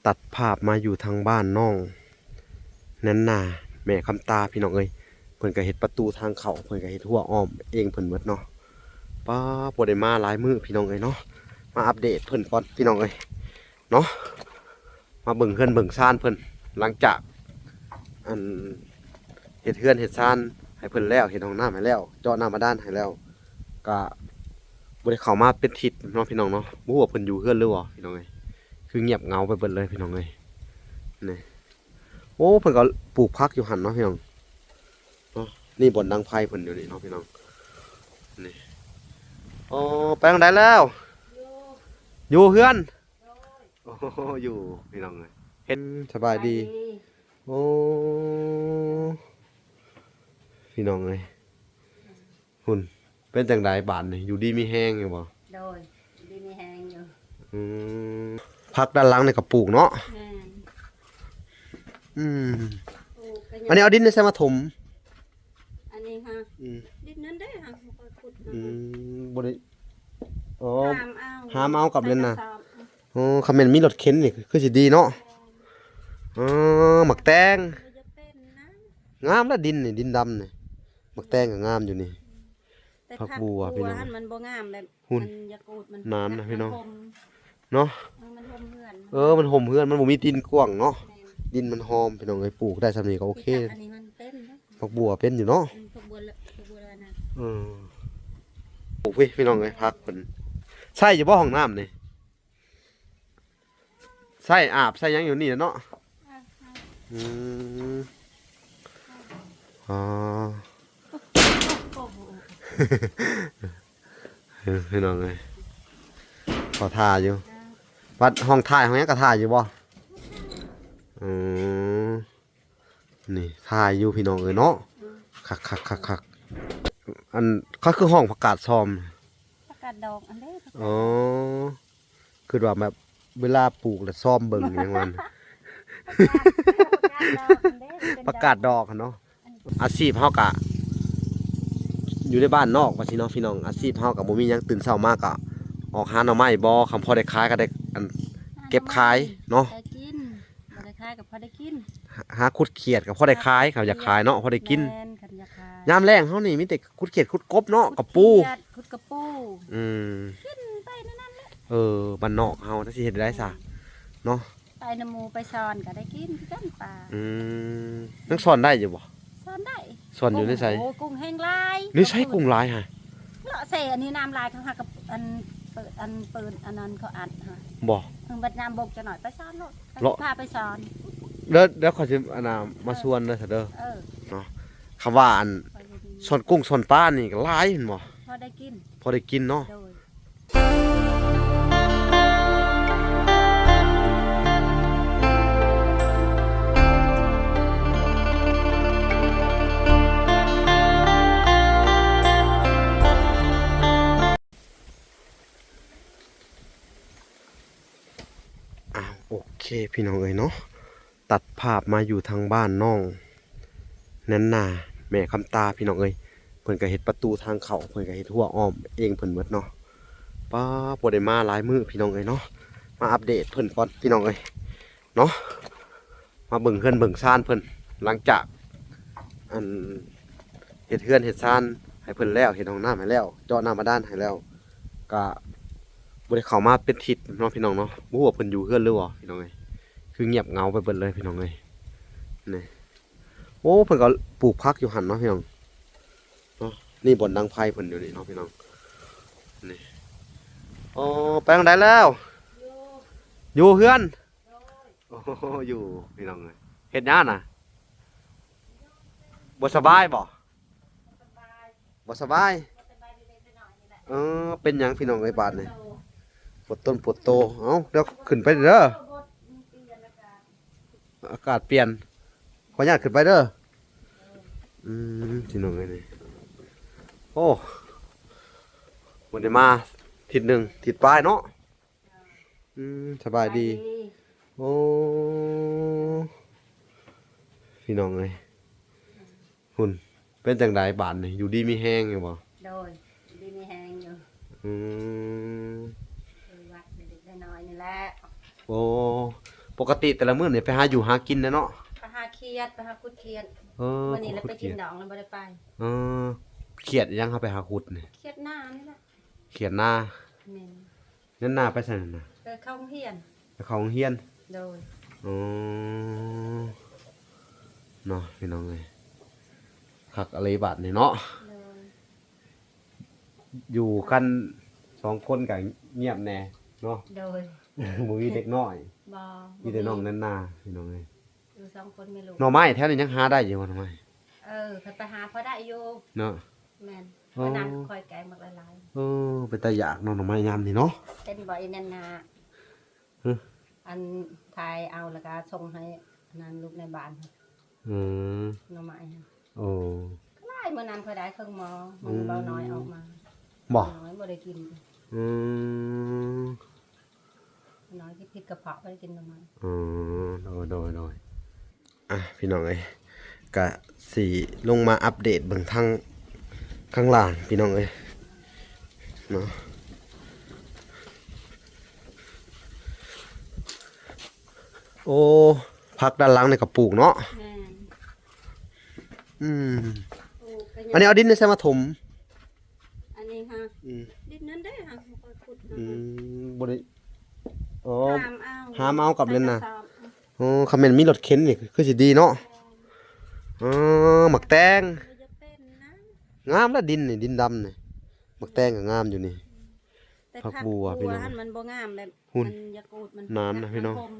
ตัดภาพมาอยู่ทางบ้านน้องนั้นน่ะแม่คำตาพี่น้องเอ้ยเพิ่นก็เฮ็ดประตูทางเข้าเพิ่นก็เฮ็ดหัวอ้อมเองเพิ่นหมดเนาะป้าบ่ได้มาหลายมื้อพี่น้องเอ้ยเนาะมาอัปเดตเพิ่นก่อนพี่น้องเอ้ยเนาะมาเบิ่งเฮือนเบิ่งซ่านเพิ่นหลังจากอันเฮ็ดเฮือนเฮ็ดซ่านให้เพิ่นแล้วเฮ็ดห้องน้ำให้แล้วเจาะน้ำบาดาลให้แล้วก็บ่ได้เข้ามาเป็นทิศเนาะพี่น้องเนาะบ่ฮู้ว่าเพิ่นอยู่เฮือนหรือบ่พี่น้องเอ้ยคือเงียบเหงาไปเบิดเลยพี่น้องเอ้ยนี่โอ้เพิ่นก็ปลูกผักอยู่หั่นเนาะพี่น้องเนาะนี่บ่อนดังไฟเพิ่นอยู่นี่เนาะพี่น้องนี่อ๋อไปทางใดแล้วอยู่เฮือนโอ้อยู่พี่น้องเอ้ยเฮ็ดสบายดีโอ้พี่น้องเอ้ยหุ่นเป็นจังไดบ้านนี่อยู่ดีมีแฮงอยู่บ่โดยดีมีแหงอยู่อืมผักด้านหลังนี่ก็ปลูกเนาะอืมอันนี้เอาดินใส่มาถมอันนี้ฮะดินนั้นได้ฮะขุดบ่ได้อ๋อหามเอากับเล่นน่ะอ๋อคำแม่นมีรถเข็นนี่คือสิดีเนาะอ๋อหมักแตงงามแล้วดินนี่ดินดำนี่หมักแตงก็งามอยู่นี่ผักบัวพี่น้องมันบ่งามแบบมันยากูดมันน้ำนะพี่น้องเนาะมันห่มเฮือนมันห่มเฮือนมันบ่มีดินกว้างเนาะดินมันหอมพี่น้องเอ้ยปลูกได้ซำนี้ก็โอเคอันนี้มันเป็นผักบัวเป็นอยู่เนาะผักบัวนะปลูกพี่น้องเอ้ยผักเพิ่นใส่อยู่บ่ห้องน้ำนี่ใส่อาบใส่ยังอยู่นี่เนาะอ๋อพี่น้องเลยขอทาอยู่วัดห้องถ่ายห้องนี้ก็ถ่ายอยู่บ่นี่ถ่ายอยู่พี่น้องเลยเนาะคักอันก็คือห้องประกาศซอมประกาศดอกอันนี้อ๋อคือว่าแบบเวลาปลูกแล้วซ่อมเบิ่งอย่างมันประกาศดอกเนาะอาชีพเฮากะอยู่ในบ้านนอกว่าสิเนาะพี่น้องอาชีพเฮากับบ่มีหยังตื่นเช้ามากะออกหาหน่อไม้บ่คำพอได้ขายก็ได้อันเก็บขายเนาะได้กินบ่ได้ขายกับพอได้กินหาขุดเขียดกับพอได้ขายเขาอยากขายเนาะพอได้กินยามแรงเฮานี่มีแต่ขุดเขียดขุดกบเนาะกับปูขุดกับปูกินไปนั่นแหละบ้านนอกเฮาถ้าสิเฮ็ดได้ซะเนาะไปน้ำหมูไปสอนก็ได้กินคือกันปลานักสอนได้อยู่บ่สอนได้สอนอยู่ในไสโอ้กุ้งแห้งลายนี่ใช้กุ้งลายฮะเลาะเสอันนี้น้ำลายเขาหากับอันเปิดอันนั้นเขาอัดฮะบ่บัดน้ำบกจะหน่อยไปสอนโลดพาไปสอนเดี๋ยวขอสิอันน่ะมาชวนเด้อเด้อเนาะคำว่าอันสอนกุ้งสอนปลานี่ก็หลายเห็นบ่พอได้กินเนาะโอเคพี่น้องเอ้ยเนาะตัดภาพมาอยู่ทางบ้านน้องนั้นน่ะแม่คำตาพี่น้องเอ้ยเพิ่นก็เฮ็ดประตูทางเข้าเพิ่นก็เฮ็ดหัวอ้อมเองเพิ่นหมดเนาะป้าบ่ได้มาหลายมื้อพี่น้องเอ้ยเนาะมาอัปเดตเพิ่นก่อนพี่น้องเอ้ยเนาะมาเบิ่งเฮือนเบิ่งซ่านเพิ่นหลังจากอันเฮ็ดเฮือนเฮ็ดซ่านให้เพิ่นแล้วเฮ็ดห้องน้ำให้แล้วเจาะน้ำบาดาลให้แล้วก็บ่ได้เข้ามาเป็นทิศเนาะพี่น้องเนาะบ่ฮู้ว่าเพิ่นอยู่เฮือนหรือบ่พี่น้องเอ้ยคือเงียบเหงาไปเบิดเลยพี่น้องเอ้ยนี่โอ้เพิ่นก็ปลูกผักอยู่หั่นเนาะพี่น้องเนาะนี่บ่อนดังไฟเพิ่นอยู่นี่เนาะพี่น้องนี่อ๋อไปทางใดแล้วอยู่เฮือนโอ้อยู่พี่น้องเอ้ยเฮ็ดหยังน่ะบ่สบายบ่สบายเป็นหยังพี่น้องเอ้ยบาดนี่ปวดต้นปวดโตเอ้าเดี๋ยวขึ้นไปเด้ออากาศเปลี่ยนขออนุญาตขึ้นไปเด้อพี่น้องเอ้ยนี่โอ้วันนี้มาทิศหนึ่งทิศปลายเนาะสบายดีโอ้พี่น้องเอ้ยหุ่นเป็นจังไดบ้านนี่อยู่ดีมีแฮงอยู่บ่โดยดีมีแฮงอยู่วัดเด็กๆน้อยนี่แหละโอ้ ปกติแต่ละมื้อนี่ไปหาอยู่หากินนะเนาะ ไปหาเครียดไปหาคุดเครียด เออ วันนี้เราไปกินดองแล้วบ่ได้ไป เออเขียดยังเขาไปหาขุดนี่ เครียดหน้านี่แหละ เขียดหน้า แม่น นั่นหน้าไปใส่นั่นน่ะ ไปเข้าโรงเรียน ไปเขาโรงเรียน โดย อ๋อเนาะพี่น้องเอ้ยคักอะไรบาดนี่เนาะ โดย อยู่กัน2คนก็เงียบแน่เนาะ โดย บ่มีเด็กน้อย บ่ มีแต่น้องนั่นนาพี่น้องเอ้ย อยู่สองคนไม่รู้ หน่อไม้แถวนี้ยังหาได้อยู่บ่หน่อไม้ เพิ่นไปหาพอได้อยู่ เนาะ แม่น อ๋อ วันนั้นคอยแกงบักหลาย เออเป็นตาอยากเนาะหน่อไม้ยามนี่เนาะ ๆเป็นบ่อีนั่นน่ะ ฮึ อันทายเอาแล้วก็ส่งให้อันนั้นลูกในบ้านค่ะ อืม หน่อไม้ค่ะ โอ้ ได้มื้อนั้นพอได้เครื่องหมอมันเบาน้อยออกมา บ่ น้อยบ่ได้กิน อืม น้อยที่พิษกระเพาะบ่ได้กินหน่อไม้ อ๋อโดยอ่ะพี่น้องเอ้ยกะสีลงมาอัปเดตเบิ่งทางข้างล่างพี่น้องเอ้ยเนาะโอ้พักด้านหลังนี่ก็ปลูกเนาะ แม่น อืม ปลูกก็ อันนี้เอาดินนี่ใส่มาถม อันนี้ค่ะ อืม ดินนั้นได้ค่ะบ่ค่อยขุด อืมบ่ได้อ๋อ หามเอา หามเอากับนั่นน่ะ ใส่กรสอบ อ๋อคำแม่นมีรถเข็นนี่คือสิดีเนาะอ๋อหมักแตง บ่จะเป็นนะ งามแล้วดินนี่ดินดำนี่หมักแตงก็งามอยู่นี่ แต่ ผักบัวพี่น้อง หันมันบ่งามแบบ หุ่น มันอยากูดมัน นานนะพี่น้อง มัคม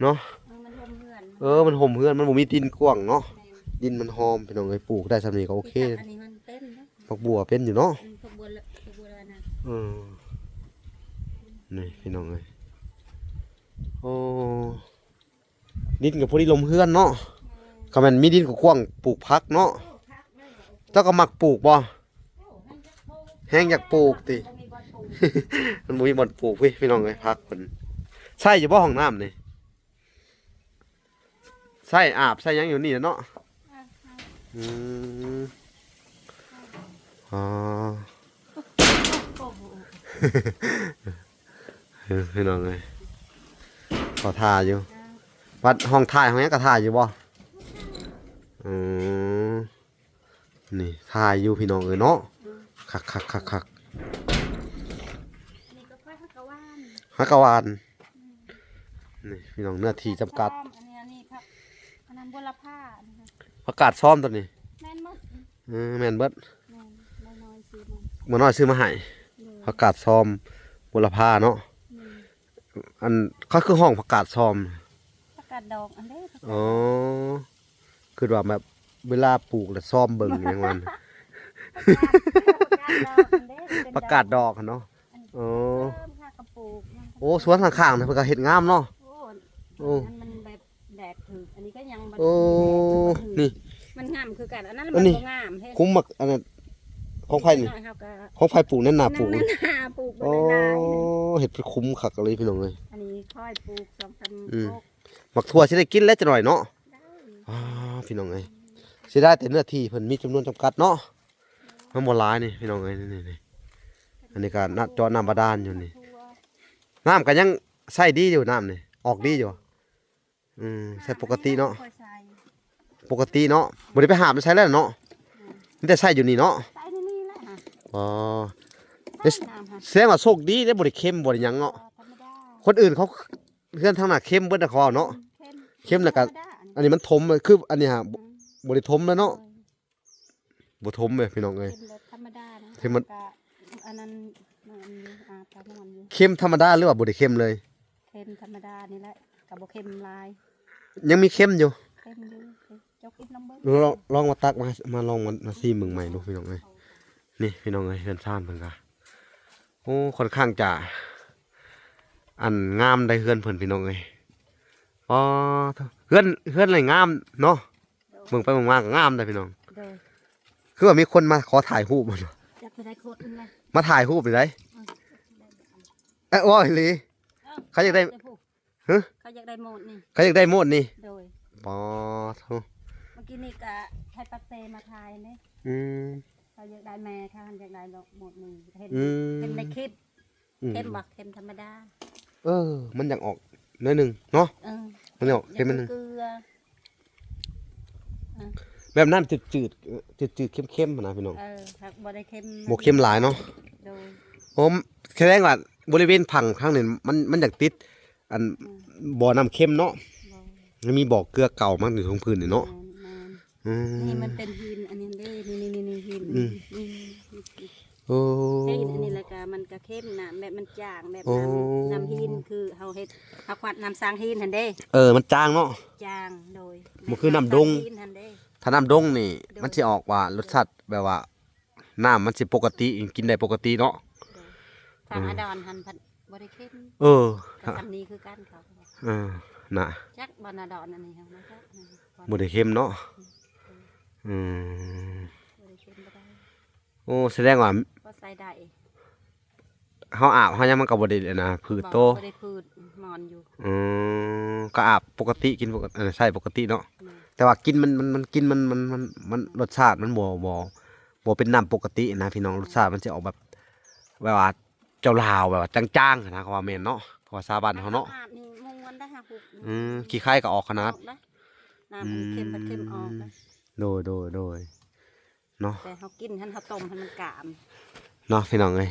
เนาะ มันหอมเหือน มันห่มเฮือนมันบ่มีดินกว้างเนาะ แม่น ดินมันหอมพี่น้องเอ้ยปลูกได้ซำนี้ก็โอเค ที่ตัดอันนี้มันเป็นนะ ผักบัวเป็นอยู่เนาะ ผักบัวละผักบัวละนะ เออนี่พี่น้องเอ้ยโอ้ดินก็พอดีลมเฮือนเนาะก็แม่นมีดินก็กว้างปลูกผักเนาะเจ้าก็มักปลูกบ่แฮงอยากปลูกติ บ่มีบ่อนปลูก มันบ่มีบ่อนปลูกพี่น้องเอ้ยผักเพิ่นใส่อยู่บ่ห้องน้ำนี่ใส่อาบใส่หยังอยู่นี่เนาะอืมอ๋อ โอ้โห พี่น้องเลยขอทาอยู่วัดห้องถ่ายห้องนี้ก็ถ่ายอยู่บ่อืมนี่ถ่ายอยู่พี่น้องเนาะคัก อันนี้ก็ค่อยฮักกะว่าน ฮักกะวานนี่พี่น้องเนื้อที่จำกัด อันนี้ผักอันนั้นบัวละผ้านะคะ ประกาศซ้อมตัวนี้ แม่นหมด แม่นเบิด แม่นน้อยๆซื้อมา บ่น้อยซื้อมาให้ เลย ประกาศซ้อมบุรพาเนาะ อืม อันเขาคือห้องประกาศซ้อม ผักกาดดอกอันเด้ผักกาด อ๋อคือว่าแบบเวลาปลูกแล้วซ้อมเบิ่งอย่างมัน ประกาศดอกอะเนาะอ๋อ เริ่มค่ะกระปุกมันก็ โอ้สวนข้างๆนะเพิ่นก็เฮ็ดงามเนาะ โอ้อันมันแบบแดดถึงอันนี้ก็ยังบ่ โอ้นี่ มันงามคือกันอันนั้น อั มัน น นี้ บ่งามเฮ็ด คุ้มมักอันนั้นของไผนี่ น้อยเฮาก็ ของไผปลูกแน่นหนาปลูก นั่ นี่ นน่ะปลูกบ่ โอ้ ได้หลาย เฮ็ดเพิ่นคุ้มคักเลยพี่น้องเอ้ย อันนี้ค่อยปลูก อืม 2,000โลก มักทั่วสิได้กินแล้วจักหน่อยเนาะ ได้ อ้าพี่น้องเอ้ยสิได้แต่เนื้อที่เพิ่นมีจำนวนจำกัดเนาะมันบ่หลายนี่พี่น้องเอ้ยนี่อันนี้ก็น่าเจาะน้ำบาดาลอยู่นี่ ทั่ว น้ำก็ยังใช้ดีอยู่น้ำนี่ออกดีอยู่ใช้ปกติเนาะ ค่อยใส่ ปกติเนาะบ่ได้ไปหามันใช้แล้วเนาะมีแต่ใช้อยู่นี่เนาะ ใส่ในนี่แหละค่ะ อ๋อ ใส่น้ำค่ะ แสดงว่าโชคดีได้บ่ได้เค็มบ่ได้หยังเนาะ ธรรมดา คนอื่นเขาเพื่อนทางหน้าเค็มเบิดน่ะเขาเอาเนาะ เข้มแล้วก็ ธรรดา อันนี้มันทมเลยคืออันนี้ฮะ อืม บ่ได้ทมแล้วเนาะบ่ทมเลยพี่น้องเอ้ย เข้มแบบธรรมดานะ เข้มมัน ก็อันนั้นมันตามมันอยู่ เค็มธรรมดาหรือว่าบ่ได้เค็มเลย เข้มธรรมดานี่แหละกับบ่เข้มลาย ยังมีเค็มอยู่ เข้มอยู่จกอีกน้ำเบิ้ง ลองมาตักมาลองมาซีมึงใหม่ดูพี่น้องเอ้ยนี่พี่น้องเอ้ยเฮือนซ่านเพิ่นก็โอ้ค่อนข้างจะอันงามได้เฮือนเพิ่นพี่น้องเอ้ยอ๋อเฮือนอะไรงามเนาะเบิ่งไปเบิ่งมาก็งามได้พี่น้อง โดย คือว่ามีคนมาขอถ่ายรูปบ่เนาะ อยากไปได้โคตรนึงเลย มาถ่ายรูปได้ว่าอีหลี เขาอยากได้ ฮะ เขาอยากได้โหมดนี่ เขาอยากได้โหมดนี่ โดย ปอโธ่ เมื่อกี้นี่ก็ให้ปักเซมาทายนี่ อืม เขาอยากได้แม่ค่ะอยากได้โหมดนี่เห็น อืม เห็นในคลิป อืม เข้มบ่เข้มธรรมดา มันอยากออก น้อยหนึงเนาะ เออ มันเนาะเค็มมันหนึง เกลือ แบบนั้นจืดๆจืดๆเข้มๆนะพี่น้อง ครับบ่ได้เค็ม บ่เค็มหลายเนาะ โดย ผมแสดงว่าบริเวณผังข้างนี้มันอยากติดอันบ่อน้ำเค็มเนาะ บ่ มันมีบ่อเกลือเก่ามันอยู่ตรงพื้นนี่เนาะ แม่นนี่มันเป็นหินอันนี้เด้นี่หินนี่ โอ้ หินอันนี้แล้วก็มันก็เข้มน้ำแบบมันจางแบบ โอ้ น้ำหินคือเฮาเฮ็ดเฮาควัดน้ำสร้างหินหั่นเด้ มันจางเนาะ จางโดย มันคือน้ำดง สร้าหินหั่นเด้ ถ้าน้ำดงนี่มันสิออกว่ารสชาติแบบว่าน้ำมันสิปกติกินได้ปกติเนาะ ทางอดอนหันพันบ่ได้เข้ม เออ กับสำนีคือกันเขา น่ะ จักบอนาดอนอันนี้เขานะครับ บ่ได้เค็มเนาะอืม บ่ได้เข้มบ่ได้ โอ้แสดงว่า ก็ใส่ได้ เฮาอาบเฮายังมันก็บ่ได้เลยนะผืดโต บ่ได้พืชมอนอยู่ ก็อาบปกติกินปกติใช่ปกติเนาะ แต่ว่ากินมันกินมันรสชาติมันบ่เป็นน้ำปกตินะพี่น้องรสชาติมันจะออกแบบว่าเจ้าลาวแบบว่าจางๆนะเขาว่าแม่นเนาะเขาว่าชาวบ้านเฮาเนาะ อาบนี่มุงมันได้หาหุบ ขี้ไข่ก็ออกขนาด ออกนะน้ำมันเข้มมันเข้มออกนะ โดยเนาะ แต่เขากินหันเขาต้มหันมันกาม เนาะพี่น้องเอ้ย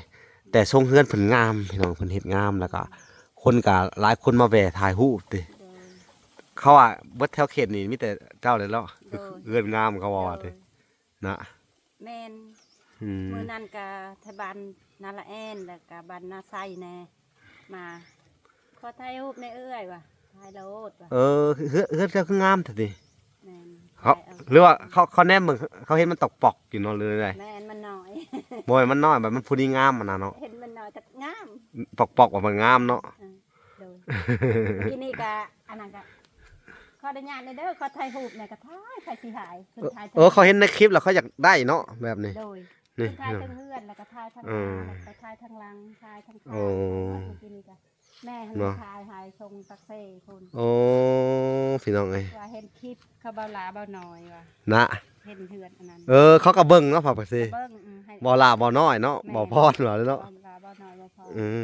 แต่ทรงเฮือนเพิ่นงามพี่น้องเพิ่นเฮ็ดงามแล้วก็คนก็หลายคนมาแวะถ่ายรูปติ โดย เขาว่าเบิดแถวเขตนี่มีแต่เจ้าเลยเนาะ โดย เฮือนงามเขาว่าตินะ แม่น อืม มื้อนั้นก็ทบานนาละแอนแล้วก็บ้านนาไซแน่มาขอถ่ายรูปในเอื้อยว่ะถ่ายโลดว่ะ เฮือนเจ้าคืองามแท้ติ แม่น เขา ถ่าย หรือว่าเขาแนมมึงเขาเห็นมันตกปอกอยู่เนาะเลยไง แม่นมันน้อย บ่อยมันน้อยแบบมันพูดีงามมันนะเนาะ เห็นมันน้อยแต่งาม ปอกว่ามันงามเนาะ โดยทีนี้ก็อันนั้นก็ขอได้ญาตในเด้อขอถ่ายรูปเนี่ยก็ถ่ายถ่ายสิหายคือถ่าย เขาเห็นในคลิปแล้วเขาอยากได้เนาะแบบนี้ โดย นี่ ถ่ายทั้งเฮือนแล้วก็ถ่ายทั้ง อื หน้าม แล้วก็ถ่ายทั้งหลังถ่ายทั้งข้าง โอ้ ทีนี้ก็แม่หัน เนาะ ถ่ายหายทรงตักเซ่คน โอ้พี่น้องเอ้ย ว่าเห็นคลิปเขาเบาหลาเบาน้อยว่ะ นะ เห็นเฮือนอันนั้น เขาก็เบิ่งเนาะพอไปสิ เบิ้งให้ บ่ลาบ่น้อยเนาะบ่พอดเหรอเนาะ เบาหลาเบาน้อยบ่พอ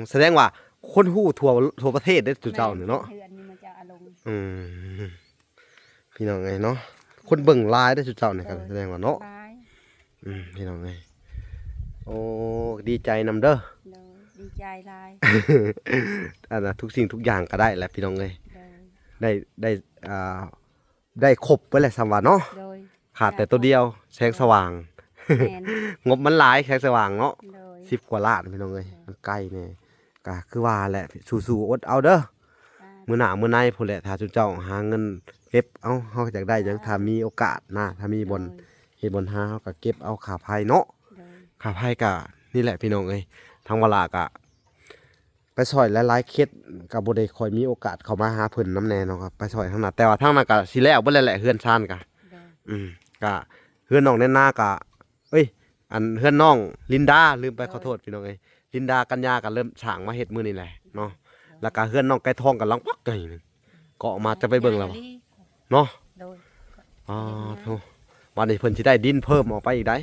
แสดงว่าคนฮู้ทั่วประเทศได้อจุเจ้านี่เนาะ เฮือนนี่มันจะอารมณ์ พี่น้องเอ้ยเนาะคนเบิ่งหลายได้อจุเจ้านี่ก็แสดงว่าเนาะ ร้าย พี่น้องเอ้ยโอ้ดีใจนำเด้อ โดยดีใจหลาย อันนะทุกสิ่งทุกอย่างก็ได้แหละพี่น้องเลย โดย ได้ได้ครบไปแหละสามวันเนาะ โดย ขาดแต่ตัวเดียวแสงสว่าง แม่น งบมันหลายแสงสว่างเนาะ โดย 10 กว่าล้านพี่น้องเลยมันใกล้เนี่ยก็คือว่าแหละสู้ๆอดเอาเด้อมื้อหน้ามื้อในพุ่นแหละถ้าจุเจ้าหาเงินเก็บเอาเฮาอยากได้หยังถ้ามีโอกาสนะถ้ามีบนเฮ็ดบนหาเฮาก็เก็บเอาค่าไผเนาะ โดย ค่าไผก็นี่แหละพี่น้องเอ้ยทางเวลาก็ไปซอยหลายๆเคสก็บ่ได้ค่อยมีโอกาสเข้ามาหาเพิ่นนำแน่เนาะครับไปซอยทางนั้นแต่ว่าทางนั้นก็สิแล้วเบิดแล้วแหละเฮือนชานก็ โดย ก็เฮือนน้องแน่นาก็เอ้ยอันเฮือนน้องลินดาลืมไปขอโทษพี่น้องเอ้ยลินดากัญญาก็เริ่มสร้างมาเฮ็ดมื้อนี่แหละเนาะแล้วก็เฮือนน้องไก่ทองก็ลังปักไงนึงเกาะมาจะไปเบิ่งแล้วบ่เนาะ โดย อ๋อโธ่วันนี้เพิ่นสิได้ดินเพิ่มออกไปอีกได้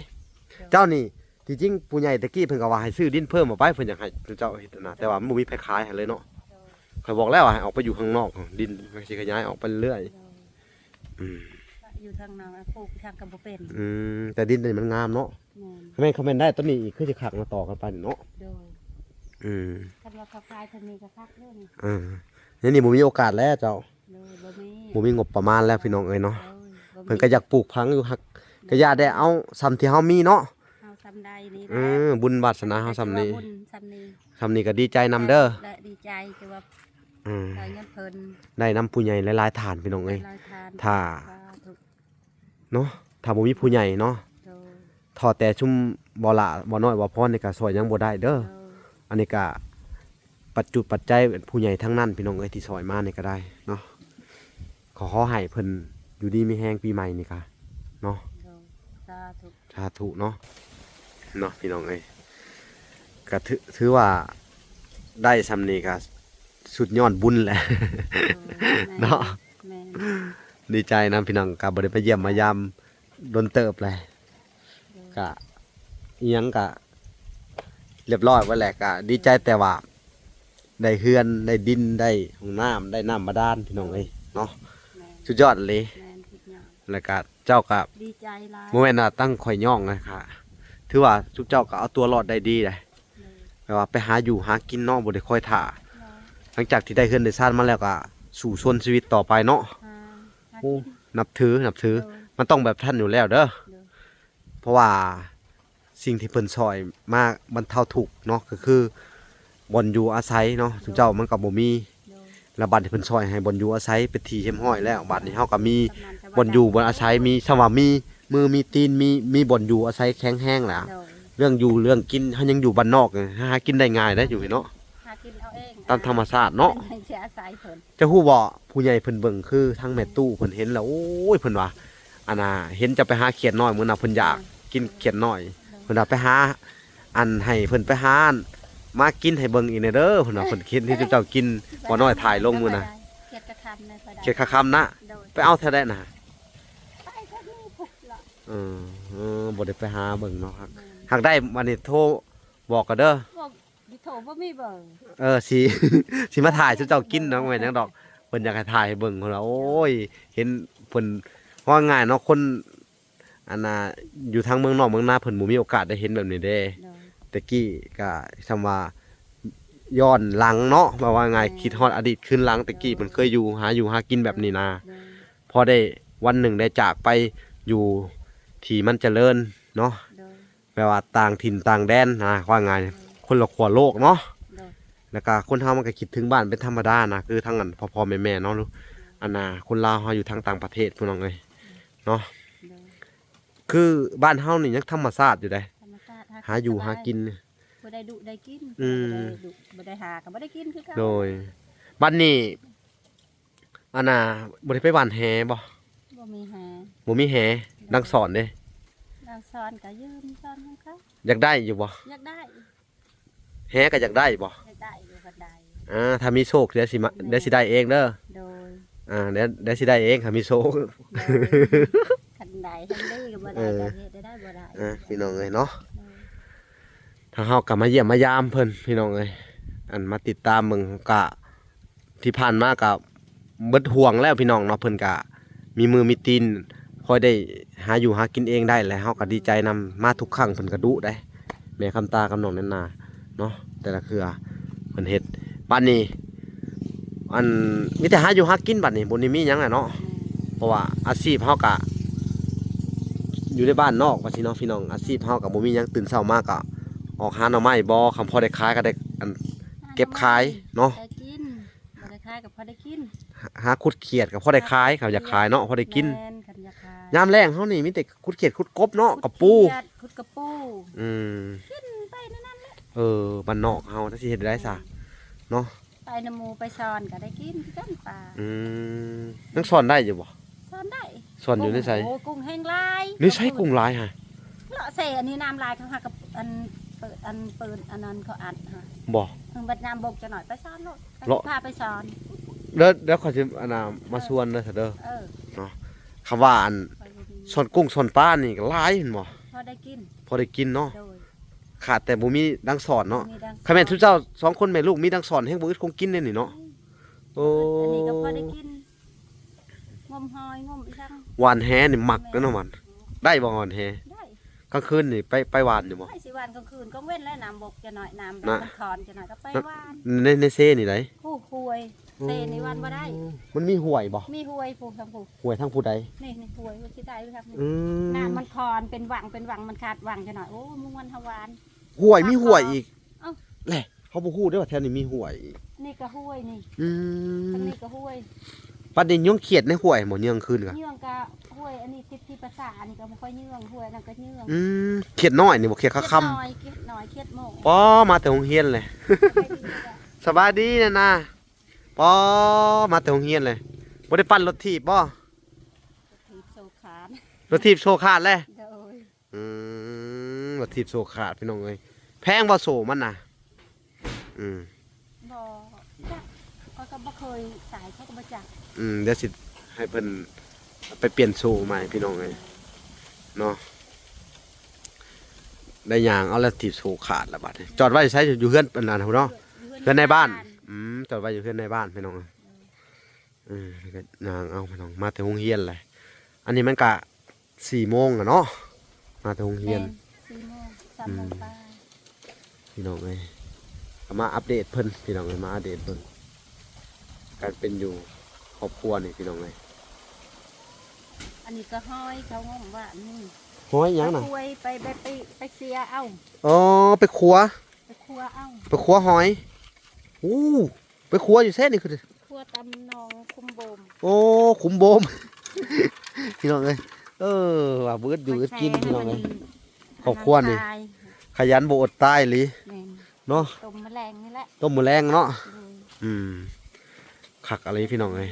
เจ้านี่ที่จริงผู้ใหญ่ตะกี้เพิ่นก็ว่าให้ซื้อดินเพิ่มออกไปเพิ่นอยากให้เจ้าเฮ็ดนะแต่ว่ามันบ่มีไผขายให้เลยเนาะข้อยบอกแล้วว่าให้ออกไปอยู่ข้างนอกดินมันสิขยายออกไปเรื่อยอืม อยู่ทางนอกปลูกทางกระบเป็น แต่ดินนี่มันงามเนาะ แม่น คอมเมนต์ได้ต้นนี้อีกคือสิขักมาต่อกันไปเนาะ โดย อืม ถ้าเราขับคลายทางนี้ก็คักเรื่อง นี่บ่มีโอกาสแล้วเจ้า โดยบ่มี บ่มีงบประมาณแล้วพี่น้องเอ้ยเนาะ โดยบ่มี เพิ่นก็อยากปลูกพังอยู่ฮักก็อย่าได้เอาซ้ำที่เฮามีเนาะ เฮาทำได้นี่ บุญวาสนาเฮาซ้ำนี้ บุญซ้ำนี้ ซ้ำนี้ก็ดีใจนำเด้อ และดีใจที่ว่า อืม ได้เงินเพิ่น ได้นำผู้ใหญ่หลายๆฐานพี่น้องเอ้ย ลอยทาน ถ้า สธุ เนาะถ้าบ่มีผู้ใหญ่เนาะ โดย ทอแต่ชุมบ่ละบ่น้อยบ่พรนี่ก็ซอยยังบ่ได้เด้อ โดย อันนี้ก็ปัจจัยผู้ใหญ่ทั้งนั้นพี่น้องเอ้ยที่ซอยมานี่ก็ได้เนาะขอให้เพิ่นอยู่ดีมีแฮงปีใหม่นี่ค่ะเนาะ โดยสาธุ สาธุเนาะพี่น้องเอ้ยก็ถือว่าได้ซำนี้ก็สุดยอดบุญแหละ เนาะ แม่น ดีใจนะพี่น้องก็บ่ได้ไปเยี่ยมมายามโดนเติบเลยก็อิหยังก็เรียบร้อยไว้แหละก็ดีใจแต่ว่า ได้เฮือนได้ดินได้ห้องน้ำได้น้ำบาดาลพี่น้องเอ้ยเนาะ แม่น สุดยอดเลย แม่นทุกอย่าง แล้วก็เจ้าก็ ดีใจหลาย บ่แม่นว่าตั้งข่อยย่องนะคะถือว่าทุกเจ้าก็เอาตัวรอดได้ดีเลยแปลว่าไปหาอยู่หากินเนาะบ่ได้คอยท่าหลังจากที่ได้เฮือนได้ซ่านมาแล้วก็สู่ชนชีวิตต่อไปเนาะ โอ้นับถือมันต้องแบบท่านอยู่แล้วเด้อเพราะว่าสิ่งที่เพิ่นซอยมากบรรเทาทุกข์เนาะก็คือบ่อนอยู่อาศัยเนาะทุกเจ้ามันก็บ่มีแล้วบัดที่เพิ่นซอยให้บ่อนอยู่อาศัยเป็นที่เรียบร้อยแล้วบัดนี้เฮาก็มีบ่อนอยู่บ่อนอาศัยมีสว่ามีมือมีตีนมีบ่อนอยู่อาศัยแข็งแรงแล้ว เรื่องอยู่เรื่องกินเฮายังอยู่บ้านนอกหากินได้ง่ายได้อยู่เนาะ หากินเอาเอง ตามธรรมชาติเนาะ เป็นเสียอาศัยเพิ่น จะฮู้บ่ผู้ใหญ่เพิ่นเบิ่งคือทางแม่ตู้เพิ่นเห็นแล้วโอ้ยเพิ่นว่าอันน่ะเห็นจะไปหาเขียดน้อยมื้อน่ะเพิ่นอยากกินเขียดน้อยเพิ่นว่าไปหาอันให้เพิ่นไปหาอันมากินให้เบิ่งอีกแน่เด้อเพิ่นว่าเพิ่นคิดที่เจ้ากินบ่น้อยถ่ายลงมื้อน่ะ เขียดกระคำในประดา เขียดคำนะ โดย ไปเอาแท้ได้น่ะ ไปแค่นี้พุกละ บ่ได้ไปหาเบิ่งเนาะครับหากได้วันนี้โทรบอกก็เด้อ บ่ดิโถบ่มีเบอร์ สิ สิมาถ่ายเจ้ากินเนาะบ่แม่นหยังดอกเพิ่นอยากให้ถ่ายให้เบิ่งเพิ่นว่าโอ้ยเห็นเพิ่นว่าง่ายเนาะคนอันน่ะอยู่ทางเมืองนอกเมืองนาเพิ่นบ่มีโอกาสได้เห็นแบบนี้เด้ โดย ตะกี้ก็คำว่าย้อนหลังเนาะว่าง่ายคิดฮอดอดีตคืนหลังตะกี้เพิ่นเคยอยู่หากินแบบนี้นะ โดย พอได้วันหนึ่งได้จากไปอยู่ที่มันเจริญเนาะ โดย แปลว่าต่างถิ่นต่างแดนนะว่าง่ายคนละขั้วโลกเนาะ โดย แล้วก็คนเฮามันก็คิดถึงบ้านเป็นธรรมดานะคือทั้งนั้นพ่อๆแม่ๆเนาะลูกอันน่ะคนลาวเฮาอยู่ทางต่างประเทศพุ่นน้องเอ้ยเนาะ โดย คือบ้านเฮานี่ยังธรรมชาติอยู่เด้ ธรรมชาติ หาอยู่หากิน บ่ได้ดุได้กิน อืม บ่ได้ดุบ่ได้หาก็บ่ได้กินคือกัน โดยบ้านนี้อันน่ะบ่ได้ไปหว่านแหบ่ บ่มีหา บ่มีแหดังสอนเด้ เราสอนก็ยืมสอนของเขา อยากได้อยู่บ่ อยากได้ แหก็อยากได้บ่ อยากได้อยู่ก็ได้ ถ้ามีโชคเดี๋ยวสิมาเดี๋ยวสิได้เองเด้อ โดย เดี๋ยวสิได้เองถ้ามีโชค โดยคันใดคันดีก็บ่ได้ก็เฮ็ดได้บ่ได้ พี่น้องเอ้ยเนาะ โดย ทางเฮากลับมาเยี่ยมมายามเพิ่นพี่น้องเอ้ยอันมาติดตามเบิ่งกะที่ผ่านมาก็เบิดห่วงแล้วพี่น้องเนาะเพิ่นก็มีมือมีตีนค่อยได้หาอยู่หากินเองได้แล้วเฮาก็ดีใจนำมาทุกครั้งเพิ่นก็ดุได้แม่คำตากับน้องนั่นนาเนาะแต่ละเครือเพิ่นเฮ็ดบัดนี้อันมีแต่หาอยู่หากินบัดนี้บ่ได้มีหยังน่ะเนาะเพราะว่าอาชีพเฮาก็อยู่ในบ้านนอกว่าสิเนาะพี่น้องอาชีพเฮาก็บ่มีหยังตื่นเช้ามาก็ออกหาหน่อไม้บ่คำพอได้ขายก็ได้อันเก็บขายเนาะ ได้กินบ่ได้ขายก็พอได้กิน หาขุดเขียดก็พอได้ขายเขาอยากขายเนาะพอได้กิน แม่นคันอยากขาย ยามแรงเฮานี่มีแต่ขุดเขียดขุดกบเนาะกับปู เขียดขุดกระปู อืม กินไปนั่นแหละ บ้านนอกเฮาถ้าสิเฮ็ดได้ซะเนาะ ไปน้ำหมูไปสอนก็ได้กินคือกันปลา อืมนังสอนได้อยู่บ่ สอนได้ สอนอยู่ในไส โอ้กุ้งแห้งลาย นี่ใช้กุ้งหลายฮะ เลาะเสอันนี้น้ำลายเขาหากับอันเปิดอันนั้นเขาอัดฮะ บ่ บัดน้ำบกจะหน่อยไปสอนโลดไป เลาะ พาไปสอน เดี๋ยวขอยสิอันน่ะมาชวนเด้อเถอะเด้อ เออ คำว่าอัน ไปบ่ดี สอนกุ้งสอนปลานี่ก็หลายเห็นบ่ พอได้กิน พอได้กินเนาะ โดย ขาดแต่บ่มีดังสอนเนาะ มีดัง คันแม่นทุกเจ้าสองคนแม่ลูกมีดังสอนแฮงบ่อึดคงกินแน่นี่เนาะโอ้ อันนี้ก็พอได้กินงมหอยงมอีสัง หวานแหนี่มักเด้อเนาะมันได้บ่หวานแห ได้ กลางคืนนี่ไปหวานอยู่บ่ ไปสิวันกลางคืนก็เว้นแล้วน้ำบกจะหน่อยน้ำแบบ น่ะ มันคอนจะหน่อยก็ไปวาน ในเซ่นี่ได ผู้ห่วยเซในวันบ่ได้ มันมีห่วยบ่ มีห่วยผู้ทางผู้ ห่วยทางผู้ใด นี่ห่วยที่ได้ทางนี้ อืม น้ำมันคอนเป็นหวังมันขาดหวังจะหน่อยโอ้มึงวันทวาน ห่วยมีห่วยอีก เอ้า แหละเขาบ่ฮู้เด้อว่าแถวนี้มีห่วยอีก นี่ก็ห่วยนี่ อื ทาง ม นี้ก็ห่วย ปัดนี้ยังเขียดในห่วยบ่ยังคืนกะ เยื่องก็ห่วยอันนี้ที่ภาษาอันนี้ก็บ่ค่อยเยื่องห่วยนั่นก็เยื่อง อืมเขียดน้อยนี่บ่เขียดค่าค่ำ เขียดน้อยเขียดโม่ ป้อมาแต่โรงเรียนเลย สบายดีนะนะป้อมาแต่โรงเรียนเลยบ่ได้ปั่นรถถีบบ่ ถีบโซคาน รถถีบโซขาดเลย โดย รถถีบโซขาดพี่น้องเอ้ยแพงบ่โซมันน่ะอืม บ่จักก็บ่เคยสายเขาก็บ่จัก เดี๋ยวสิให้เพิ่นไปเปลี่ยนโซใหม่พี่น้องเอ้ยเนาะได้ยางเอาแล้วถีบโซขาดแล้วบัดนี้จอดไว้ใช้อยู่เฮือนปานนั้นพุ่นเนาะ เฮือนในบ้าน อ จอดไว้อยู่เพื่อนในบ้านพี่น้องก็นางเอาพี่น้องมาแต่โรงเรียนเลยอันนี้มันกะ4 โมงอะเนาะมาแต่โรงเรียน 4 โมง 3 โมงป้า พี่น้องเลยก็มาอัปเดตเพิ่นพี่น้องเลยมาอัปเดตเพิ่นการเป็นอยู่ครอบครัวนี่พี่น้องเลย อันนี้ก็ห้อยเขางงว่านี่ ห้อยหยังน่ะ คุยไปเสียเอา อ๋อไปครัว ไปครัวเอา ไปครัวหอยอู้ไปครัวอยู่เส้นนี่คือ ครัวตำนองคุมโบม โอ้ขุมโบม พี่น้องเลยว่าเบิดอยู่เบิดกินพี่น้องเลยครอบครัวนี่ขยันบ่อดตายหรือเนาะ ต้มแมลงนี่แหละ ต้มมื้อแรงเนาะ อืม คักอะไรพี่น้องเลย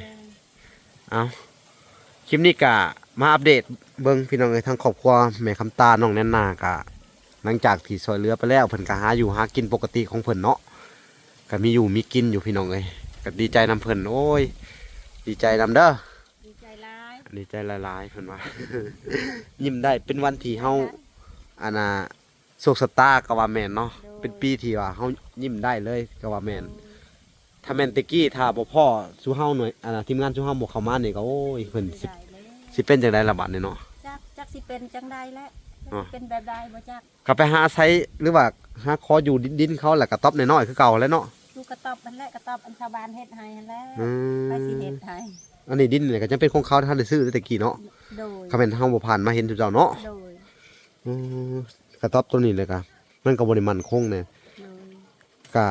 เอาคลิปนี้กะมาอัปเดตเบิ่งพี่น้องเลยทางครอบครัวแม่คำตาน้องแน่นนากะหลังจากที่ซอยเรือไปแล้วเพิ่นก็หาอยู่หากินปกติของเพิ่นเนาะก็มีอยู่มีกินอยู่พี่น้องเลยก็ดีใจนำเพิ่นโอ้ยดีใจนำเด้อ ดีใจร้าย ดีใจหลายๆเพิ่นว่า ยิ้มได้เป็นวันที่เฮาอันน่ะโชคชะตาก็ว่าแม่นเนาะเป็นปีที่ว่าเฮายิ้มได้เลยก็ว่าแม่นถ้าแม่นตะกี้ถ้าบ่พ่อสู้เฮาหน่อยอันน่ะทีมงานสู้เฮาบ่เข้ามานี่ก็โอ้ยเพิ่นสิ ได้เลย สิเป็นจังได๋ล่ะบัดนี้เนาะ จักสิเป็นจังใดแล้ว อ๋อ เป็นแบบใดบ่จัก ก็ไปหาไสหรือว่าหาขออยู่ดินๆเขาแหละก็ตอบน้อยๆคือเก่าแหล้วเนาะ ดูกระตอบมันแหละกระตอบอันชาวบ้านเฮ็ดให้หั่นแหละ อื ไปสิ ม เฮ็ดให้ อันนี้ดินนี่ก็จังเป็นของเขาท่านได้ซื้อตะกี้เนาะ โดย เขาเป็นเฮาบ่ผ่านมาเห็นทุกเจ้าเนาะ โดย อืมกระต๊อบตัวนี้เลยก็มันก็บ่ได้มั่นคงแน่ โดย ก็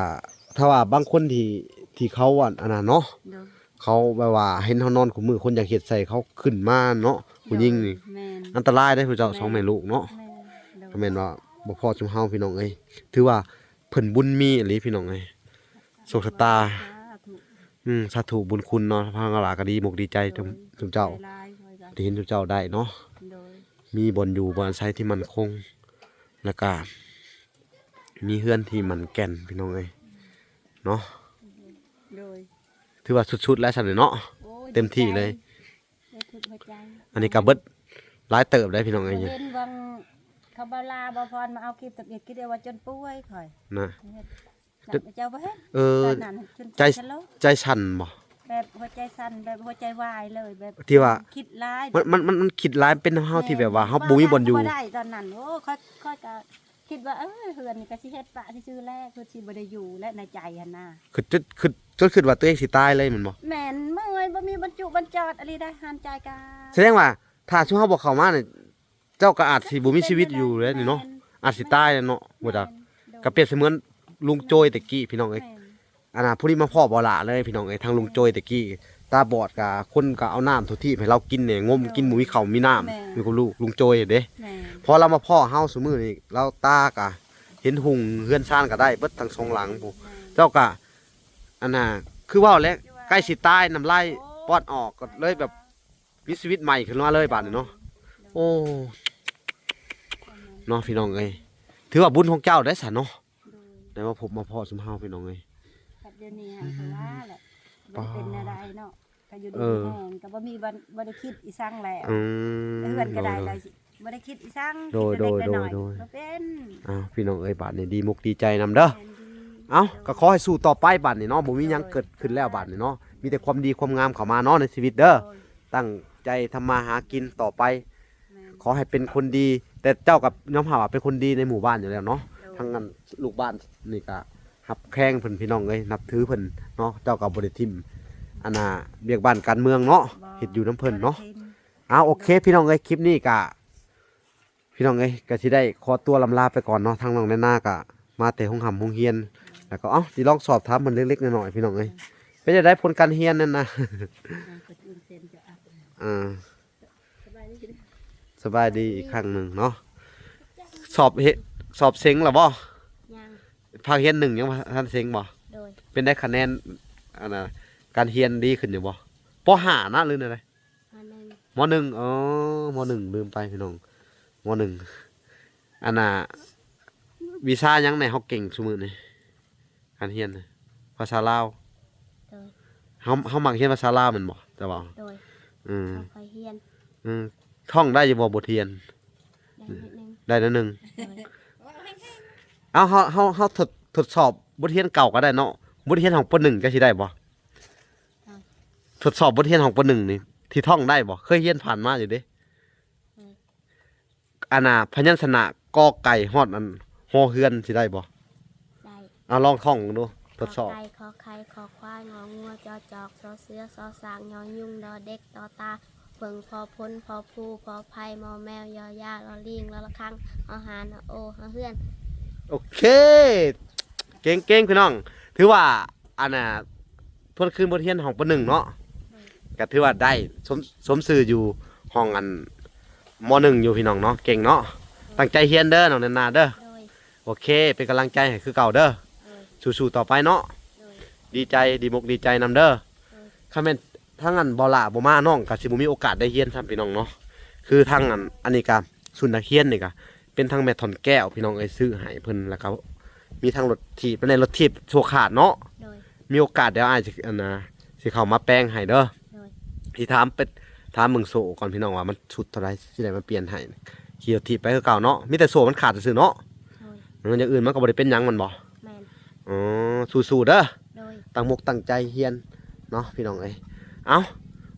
ถ้าว่าบางคนที่เขาว่าอันนั้นเนาะ โดย เขาแบบว่าเห็นเฮานอนคู่มือคนอยากเฮ็ดใส่เขาขึ้นมาเนาะผู้หญิงนี่ แม่น อันตรายได้อผู้เจ้าสองแม่ลูกเนาะ แม่นโดย ก็แม่นว่าบ่พอจุมเฮาพี่น้องเอ้ยถือว่าเพิ่นบุญมีอีหลีพี่น้องเอ้ยโชคชะตา สาธุบุญคุณเนาะพังหลาก็ดีมกดีใจทุกเจ้า ใจร้ายไว้ก่อน ที่เห็นทุกเจ้าได้เนาะ โดย มีบ่อนอยู่บ่อนอาศัยที่มั่นคงแล้วก็มีเฮือนที่มันแก่นพี่น้องเอ้ยเนาะ โดย ถือว่าสุดๆแล้วซั่นเนาะ โอ้ย เต็มที่เลย ได้ทุกหัวใจ อันนี้ก็เบิดหลายเติบได้พี่น้องเอ้ย เล่นวังเขาบาลาบาพรมาเอาคลิปตับเอ็ดคิดได้ว่าจนป่วยข่อย นะ เฮ็ดเจ้าบ่เฮ็ด เออ ตอนนั้นจน ใจ สลบ ใจสั่นบ่ แบบหัวใจสั่นแบบหัวใจวายเลยแบบ ที่ว่า คิดร้าย มันคิดหลายเป็นเฮาที่แบบว่าเฮาบ่มีบ่อนอยู่ บ่ได้ตอนนั้นโอ้ค่อยก็คิดว่าเฮือนนี่ก็สิเฮ็ดปะซื่อๆแลคือสิบ่ได้อยู่และในใจหั่นน่ะ คือจนคิดว่าตัวเองสิตายเลยแม่นบ่ แม่นเมื่อยบ่มีบรรจุบรรจอดอะไรได้ห้ามใจกา แสดงว่าถ้าช่วงเฮาบ่เข้ามานี่เจ้าก็อาจสิบ่มีชีวิตอยู่เลยนี่เนาะอาจสิตายแล้วเนาะบ่จักก็เปรียบเสมือนลุงโจยตะกี้พี่น้องเอ้ย อันน่ะผู้นี้มาพ่อบ่ละเลยพี่น้องเอ้ยทางลุงโจยตะกี้ตาบอดกะคนก็เอาน้ำทุกที่ให้เรากินเนี่ยงมกินหมูมีข้าวมีน้ำมีกับลูกลุงโจยเด้ แม่น พอเรามาพ่อเฮาซุมื้อนี่เราตากะเห็นหุงเฮือนซ่านก็ได้เบิดทั้งสองหลังผู้เจ้าก็อันน่ะคือเว้าแล้วใกล้สิตายน้ำลายปอดออกก็เลยแบบมีชีวิตใหม่ขึ้นมาเลยบาดนี้เนาะโอ้เนาะพี่น้องเอ้ยถือว่าบุญของเจ้าได้ซะเนาะได้มาพบมาพ่อซุมเฮาพี่น้องเอ้ย ครับเดี๋ยวนี้ให้เขาว่าแหละบ่เป็นอะไรเนาะก็อยู่ดี เออ แห้งก็บ่มีบ่ได้คิดอีสังแล้ว อืม เพื่อนก็ได้เลยบ่ได้คิดอีสัง โดย คิแต่เล็ก โดย น้อ โดย บ่เป็น อ้าวพี่น้องเอ้ยบาดนี้ดีมุกดีใจนำเด้อ แม่นดี เอ้าก็ขอให้สู้ต่อไปบาดนี้เนาะบ่มีหยังเกิดขึ้นแล้วบาดนี้เนาะมีแต่ความดีความงามเข้ามาเนาะในชีวิตเด้อ โดย ตั้งใจทำมาหากินต่อไป แม่น ขอให้เป็นคนดี แต่เจ้ากับน้องหาว่าเป็นคนดีในหมู่บ้านอยู่แล้วเนาะทั้งนั้นลูกบ้านนี่ก็หับแข้งเพิ่นพี่น้องเอ้ยนับถือเพิ่นเนาะเจ้าก็บ่ได้ทิ่มอันน่ะเรียกบ้านการเมืองเนาะเฮ็ดอยู่น้ำเพิ่นเนาะ บ่ได้ทิ่ม เอาโอเคพี่น้องเอ้ยคลิปนี้กะพี่น้องเอ้ยก็สิได้ขอตัวลำลาไปก่อนเนาะทางน้องแน่นากะมาแต่ห้องหำห้องเฮียนแล้วก็สิลองสอบถามมันเล็กๆน้อยๆพี่น้องเอ้ยเป็นจะได้ผลการเฮียนนั่นนะ คนอื่นเซ็นจะอ่ะ อ่า สบายดี สบายดีอีกครั้งหนึ่งเนาะสอบสอบเซ็งหรอบ่ ยัง ภาคเฮียนหนึ่งยังบ่ท่านเซ็งบ่ โดย เป็นได้คะแนนอันน่ะการเฮียนดีขึ้นอยู่บ่ปห้านะหรืออะไร อันนึง มหนึ่งอ๋อมหนึ่งลืมไปพี่น้องมหนึ่งอันน่ะวีซ่ายังไหนเขาเก่งซุมื้อนี่การเรียนน่ะภาษาลาว โดย เขามักเรียนภาษาลาวแม่นบ่แต่ว่า โดย อืม เอาไปเฮียน อืมท่องได้อยู่บ่บทเรียน ได้นิดนึงได้นิดนึง โดย เอาเฮาทดสอบบทเรียนเก่าก็ได้เนาะบ บทเรียนของป .1 จะสิได้บ่ทดสอบบทเรียนของป .1 นี่ที่ท่องได้บ่เคยเรียนผ่านมาอยู่เด้อันน่ะพยัญชนะกอไก่ฮอดอันฮอเฮือนสิได้บ่ ได้ เอาลองท่องดูทดสอบ ไก่ขอไข่ขอควายงองัวจอจอกซอเสือซอสางยอยุงดอเด็กตอตาเพิ่งพอพ้นพอพูพอไผ่มอแมวยอยาลอลิงลอละคังอหานโอเฮือน โอเค เก่งๆพี่น้อง ถือว่าอันน่ะทวนคืนบทเรียนของป .1 เนาะก็ถือว่าได้สมซื่ออยู่ห้องอันม .1 อยู่พี่น้องเนาะเก่งเนาะตั้งใจเรียนเด้อน้องนาเด้อ โดย โอเค เป็นกำลังใจให้คือเก่าเด้อ โดย สู้ๆต่อไปเนาะ โดย ดีใจดีมกดีใจนำเด้อถ้าแม่นทั้งอันบ่ล่ะบ่มาน้องก็สิบ่มีโอกาสได้เรียนครับพี่น้องเนาะคือทั้งอันนี้ก็สุนัขเรียนนี่ก็เป็นทั้งแม่ถอนแก้วพี่น้องเอ้ยซื้อให้เพิ่นแล้วก็มีทั้งรถถีบเป็นในรถถีบชั่วขาดเนาะ โดย มีโอกาสเดี๋ยวอ้ายสิสิเข้ามาแปลงให้เด้อ โดย ที่ถามมึงโซก่อนพี่น้องว่ามันชุดเท่าไหร่สิได้มาเปลี่ยนให้ขี่รถถีบไปคือเก่าเนาะมีแต่โซมันขาดซื่อๆเนาะ โดย อย่างอื่นมันก็บ่ได้เป็นหยังมันบ่ แมน อ๋อสู้ๆเด้อ โดย ตั้งมกตั้งใจเฮียนเนาะพี่น้องเอ้ยเอา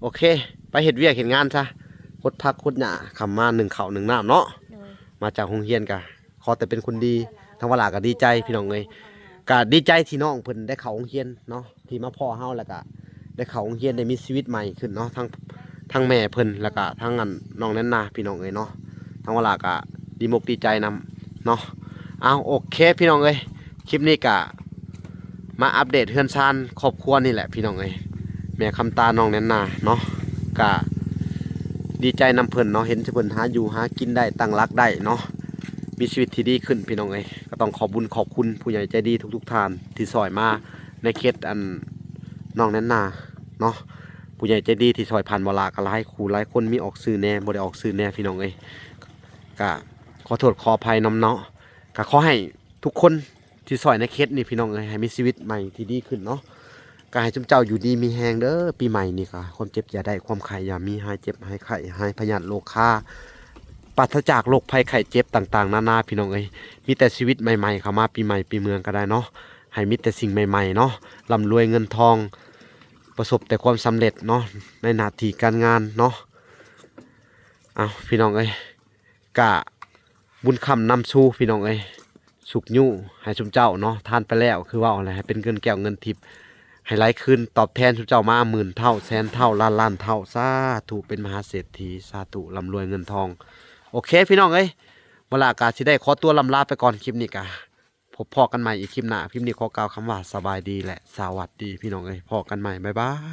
โอเค ไปเฮ็ดเวียกเฮ็ดงานซะคดพักคดหญ้าคำมา1ข้าว1น้ำเนาะ โดย มาจากโรงเรียนกะขอแต่เป็นคนดีทั้งเวลาก็ดีใจพี่น้องเอ้ยก็ดีใจที่น้องเพิ่นได้เข้าโรงเรียนเนาะที่มาพ่อเฮาแล้วก็ได้เข้าโรงเรียนได้มีชีวิตใหม่ขึ้นเนาะทั้งแม่เพิ่นแล้วก็ทั้งอันน้องแน่นนาพี่น้องเอ้ยเนาะทั้งเวลาก็ดีมกดีใจนำเนาะเอาโอเคพี่น้องเอ้ยคลิปนี้ก็มาอัปเดตเฮือนชานครอบครัวนี่แหละพี่น้องเอ้ยแม่คำตาน้องแน่นนาเนาะก็ดีใจนำเพิ่นเนาะเห็นเพิ่นหาอยู่หากินได้ตั้งรักได้เนาะมีชีวิตที่ดีขึ้นพี่น้องเอ้ยก็ต้องขอบคุณผู้ใหญ่ใจดีทุกท่านที่ซอยมาในเคสอันน้องแน่นนาเนาะผู้ใหญ่ใจดีที่ซอยผ่านเวลาก็หลายคู่หลายคนมีออกสื่อแน่บ่ได้ออกสื่อแน่พี่น้องเอ้ยก็ขอโทษขออภัยนำเนาะก็ขอให้ทุกคนที่ซอยในเคสนี่พี่น้องเอ้ยให้มีชีวิตใหม่ที่ดีขึ้นเนาะก็ให้จุมเจ้าอยู่ดีมีแฮงเด้อปีใหม่นี่ก็ความเจ็บอย่าได้ความไข้อย่ามีหายเจ็บหายไข้หายพยาธิโรคคาปราศจากโรคภัยไข้เจ็บต่างๆนานาพี่น้องเอ้ยมีแต่ชีวิตใหม่ๆเข้ามาปีใหม่ปีเมืองก็ได้เนาะให้มีแต่สิ่งใหม่ๆเนาะร่ำรวยเงินทองประสบแต่ความสำเร็จเนาะในหน้าที่การงานเนาะเอาพี่น้องเอ้ยกะบุญคำนำชูพี่น้องเอ้ยสุกยู่ให้ชุมเจ้าเนาะทานไปแล้วคือว่าอะไรให้เป็นเงินแก้วเงินทิพย์ให้ไหลคืนตอบแทนชุมเจ้ามา10,000 เท่าแสนเท่าล้านเท่าสาธุเป็นมหาเศรษฐีสาธุร่ำรวยเงินทองโอเคพี่น้องเอ้ยเวลากาสิได้ขอตัวลำลาไปก่อนคลิปนี้กะพบพอกันใหม่อีกคลิปหน้าคลิปนี้ขอกล่าวคำว่าสบายดีและสวัสดีพี่น้องเอ้ยพอกันใหม่บ๊ายบาย